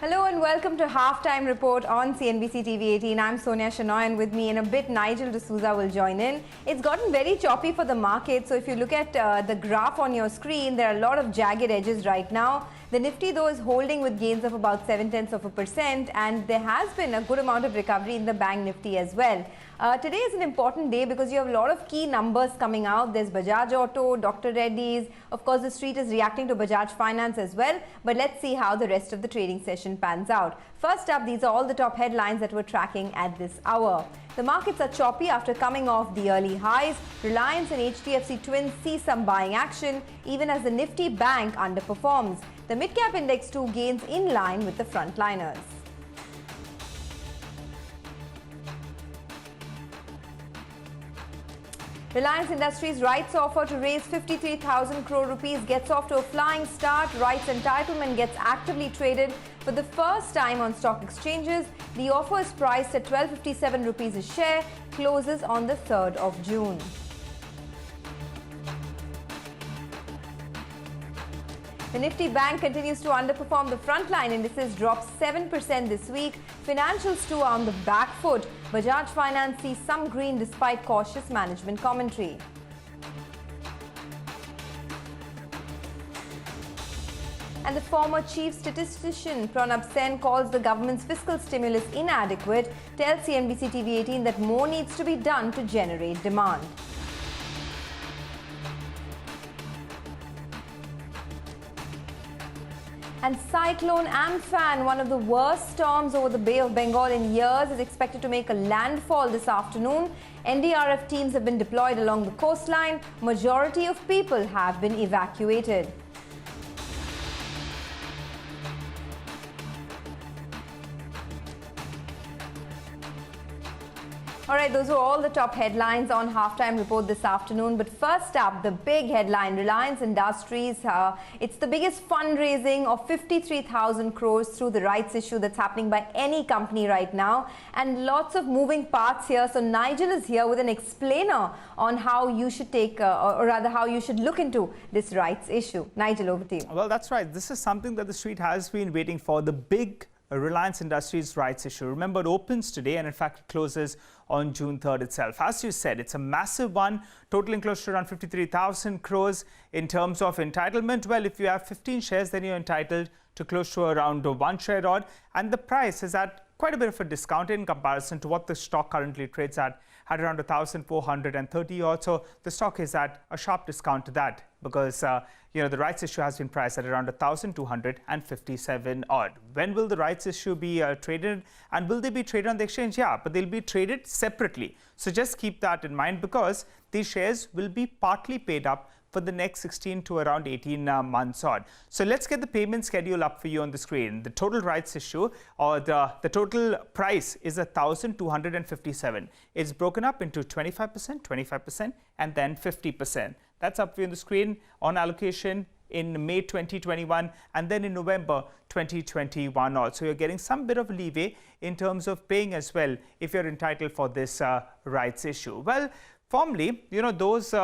Hello and welcome to Halftime Report on CNBC TV18. I'm Sonia Shenoy, and with me in a bit Nigel D'Souza will join in. It's gotten very choppy for the market, so if you look at the graph on your screen, there are a lot of jagged edges right now. The Nifty though is holding with gains of about 0.7%, and there has been a good amount of recovery in the Bank Nifty as well. Today is an important day because you have a lot of key numbers coming out. There's Bajaj Auto, Dr. Reddy's. Of course, the street is reacting to Bajaj Finance as well. But let's see how the rest of the trading session pans out. First up, these are all the top headlines that we're tracking at this hour. The markets are choppy after coming off the early highs. Reliance and HDFC Twins see some buying action, even as the Nifty Bank underperforms. The mid-cap index too gains in line with the frontliners. Reliance Industries' rights offer to raise 53,000 crore rupees gets off to a flying start. Rights entitlement gets actively traded for the first time on stock exchanges. The offer is priced at 1257 rupees a share, closes on the 3rd of June. The Nifty Bank continues to underperform. The frontline indices dropped 7% this week. Financials too are on the back foot. Bajaj Finance sees some green despite cautious management commentary. And the former chief statistician Pranab Sen calls the government's fiscal stimulus inadequate, tells CNBC TV18 that more needs to be done to generate demand. And Cyclone Amphan, one of the worst storms over the Bay of Bengal in years, is expected to make a landfall this afternoon. NDRF teams have been deployed along the coastline. Majority of people have been evacuated. All right, those were all the top headlines on Halftime Report this afternoon. But first up, the big headline, Reliance Industries. It's the biggest fundraising of 53,000 crores through the rights issue that's happening by any company right now. And lots of moving parts here. So Nigel is here with an explainer on how you should take, or rather how you should look into this rights issue. Nigel, over to you. Well, that's right. This is something that the street has been waiting for, the big Reliance Industries rights issue. Remember, it opens today and in fact it closes on June 3rd itself. As you said, it's a massive one, totaling close to around 53,000 crores in terms of entitlement. Well, if you have 15 shares, then you're entitled to close to around 1 share odd, and the price is at quite a bit of a discount in comparison to what the stock currently trades at around 1,430 odd. So the stock is at a sharp discount to that because the rights issue has been priced at around 1,257 odd. When will the rights issue be traded, and will they be traded on the exchange? Yeah, but they'll be traded separately. So just keep that in mind because these shares will be partly paid up for the next 16 to around 18 months odd. So let's get the payment schedule up for you on the screen. The total rights issue, or the total price, is 1,257. It's broken up into 25%, 25%, and then 50%. That's up for you on the screen on allocation in May 2021 and then in November 2021 also. You're getting some bit of leeway in terms of paying as well if you're entitled for this rights issue. Well, formally, those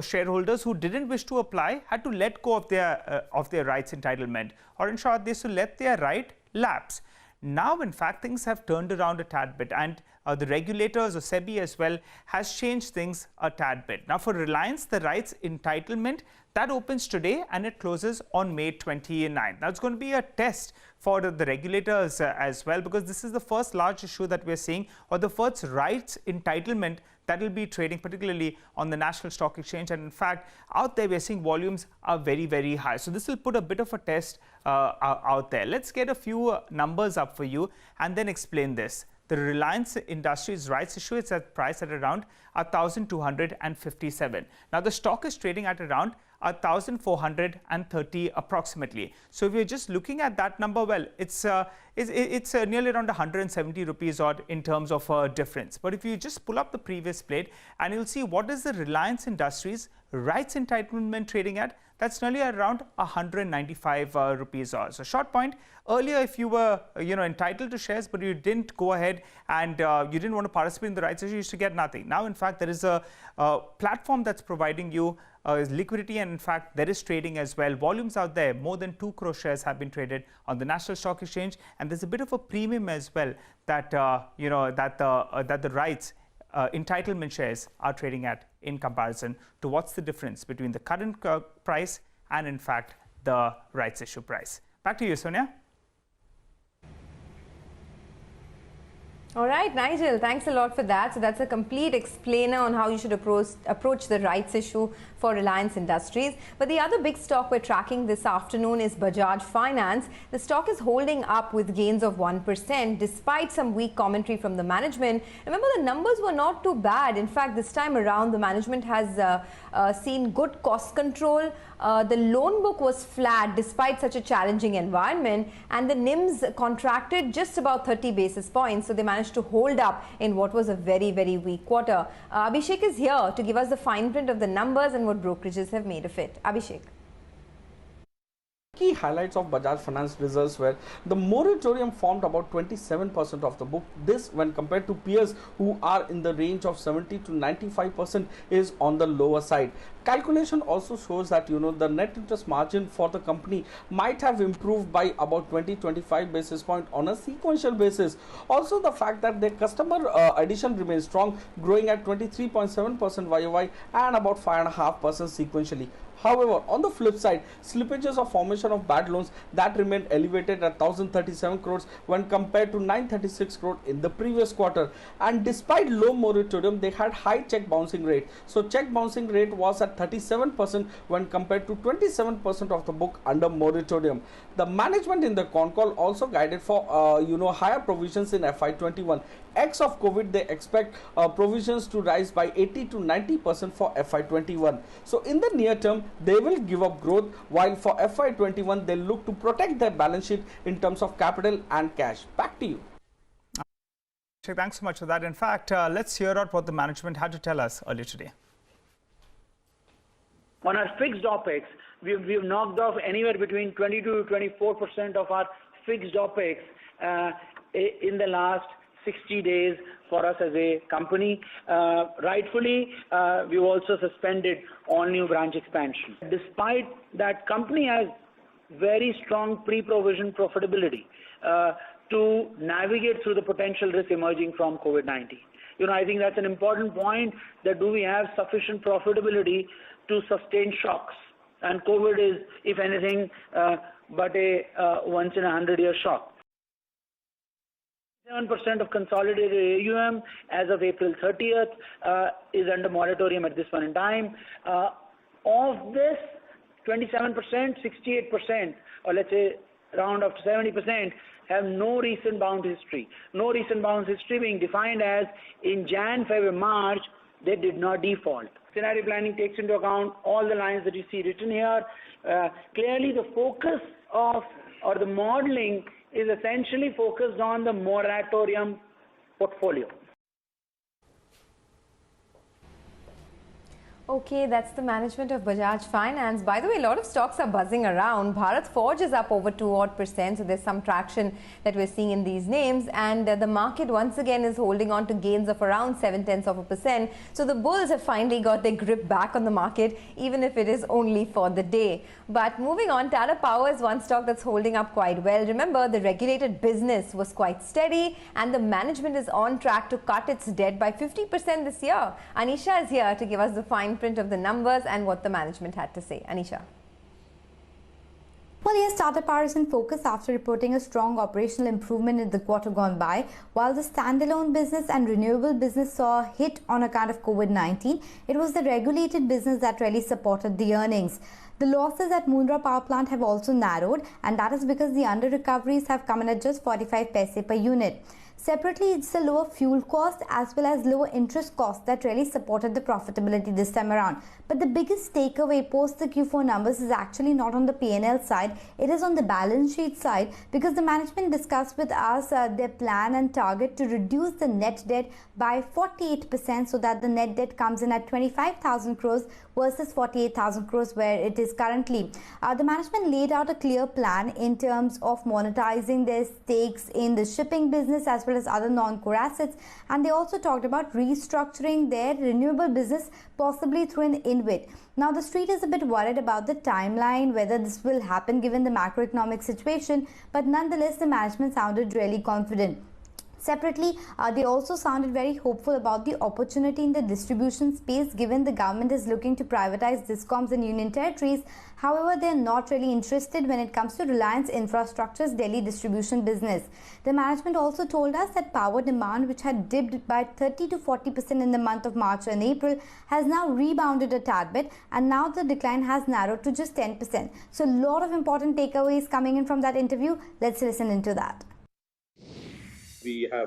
shareholders who didn't wish to apply had to let go of their rights entitlement, or in short, they should let their right lapse. Now, in fact, things have turned around a tad bit, and the regulators, or SEBI as well, has changed things a tad bit. Now, for Reliance, the rights entitlement, that opens today and it closes on May 29. Now, it's going to be a test for the regulators as well, because this is the first large issue that we're seeing, or the first rights entitlement that will be trading, particularly on the National Stock Exchange. And in fact, out there, we're seeing volumes are very, very high. So this will put a bit of a test out there. Let's get a few numbers up for you and then explain this. The Reliance Industries rights issue is at price at around 1,257. Now, the stock is trading at around 1,430 approximately. So if you're just looking at that number, well, it's nearly around 170 rupees odd in terms of difference. But if you just pull up the previous plate and you'll see what is the Reliance Industries rights entitlement trading at, That's nearly around 195 rupees or so. Short point, earlier if you were entitled to shares but you didn't go ahead and you didn't want to participate in the rights issue, you used to get nothing. Now in fact there is a platform that's providing you liquidity, and in fact there is trading as well. Volumes out there, more than 2 crore shares have been traded on the National Stock Exchange, and there's a bit of a premium as well that that the rights entitlement shares are trading at in comparison to what's the difference between the current price and in fact the rights issue price. Back to you, Sonia. All right, Nigel, thanks a lot for that. So that's a complete explainer on how you should approach the rights issue for Reliance Industries. But the other big stock we're tracking this afternoon is Bajaj Finance. The stock is holding up with gains of 1% despite some weak commentary from the management. Remember, the numbers were not too bad. In fact, this time around, the management has seen good cost control. The loan book was flat despite such a challenging environment, and the NIMs contracted just about 30 basis points. So they managed to hold up in what was a very, very weak quarter. Abhishek is here to give us the fine print of the numbers and what brokerages have made of it. Abhishek. Key highlights of Bajaj Finance results were the moratorium formed about 27% of the book. This, when compared to peers who are in the range of 70 to 95%, is on the lower side. Calculation also shows that the net interest margin for the company might have improved by about 20-25 basis points on a sequential basis. Also, the fact that their customer addition remains strong, growing at 23.7% YOY and about 5.5% sequentially. However, on the flip side, slippages of formation of bad loans that remained elevated at 1,037 crores when compared to 936 crores in the previous quarter. And despite low moratorium, they had high check bouncing rate. So check bouncing rate was at 37% when compared to 27% of the book under moratorium. The management in the con call also guided for higher provisions in FY21. Ex of COVID, they expect provisions to rise by 80 to 90% for FY21. So in the near term, they will give up growth, while for FY21 they look to protect their balance sheet in terms of capital and cash. Back to you. Thanks so much for that. In fact, let's hear out what the management had to tell us earlier today. On our fixed OPEX, we've knocked off anywhere between 22 to 24% of our fixed OPEX in the last 60 days for us as a company. Rightfully, we've also suspended all new branch expansion. Despite that, company has very strong pre-provision profitability to navigate through the potential risk emerging from COVID-19. I think that's an important point, that do we have sufficient profitability to sustain shocks? And COVID is, if anything, but a once in a 100-year shock. 7% of consolidated AUM as of April 30th is under moratorium at this point in time. Of this, 27%, 68%, or let's say round up to 70%, have no recent bounce history. No recent bounce history being defined as in Jan, February, March, they did not default. Scenario planning takes into account all the lines that you see written here. Clearly, the focus of or the modeling is essentially focused on the moratorium portfolio. Okay, that's the management of Bajaj Finance. By the way, a lot of stocks are buzzing around. Bharat Forge is up over 2%, so there's some traction that we're seeing in these names. And the market once again is holding on to gains of around 0.7%. So the bulls have finally got their grip back on the market, even if it is only for the day. But moving on, Tata Power is one stock that's holding up quite well. Remember, the regulated business was quite steady, and the management is on track to cut its debt by 50% this year. Anisha is here to give us the fine print of the numbers and what the management had to say. Anisha. Well, yes, Tata Power is in focus after reporting a strong operational improvement in the quarter gone by. While the standalone business and renewable business saw a hit on account of COVID-19, it was the regulated business that really supported the earnings. The losses at Mundra Power Plant have also narrowed, and that is because the under-recoveries have come in at just 45 paise per unit. Separately, it's the lower fuel cost as well as lower interest cost that really supported the profitability this time around. But the biggest takeaway post the Q4 numbers is actually not on the P&L side, it is on the balance sheet side, because the management discussed with us their plan and target to reduce the net debt by 48% so that the net debt comes in at 25,000 crores versus 48,000 crores where it is currently. The management laid out a clear plan in terms of monetizing their stakes in the shipping business as well as other non-core assets, and they also talked about restructuring their renewable business possibly through an InvIT. Now the street is a bit worried about the timeline, whether this will happen given the macroeconomic situation, but nonetheless the management sounded really confident. Separately, they also sounded very hopeful about the opportunity in the distribution space given the government is looking to privatize discoms in union territories. However, they are not really interested when it comes to Reliance Infrastructure's Delhi distribution business. The management also told us that power demand, which had dipped by 30 to 40% in the month of March and April, has now rebounded a tad bit, and now the decline has narrowed to just 10%. So a lot of important takeaways coming in from that interview. Let's listen into that. We have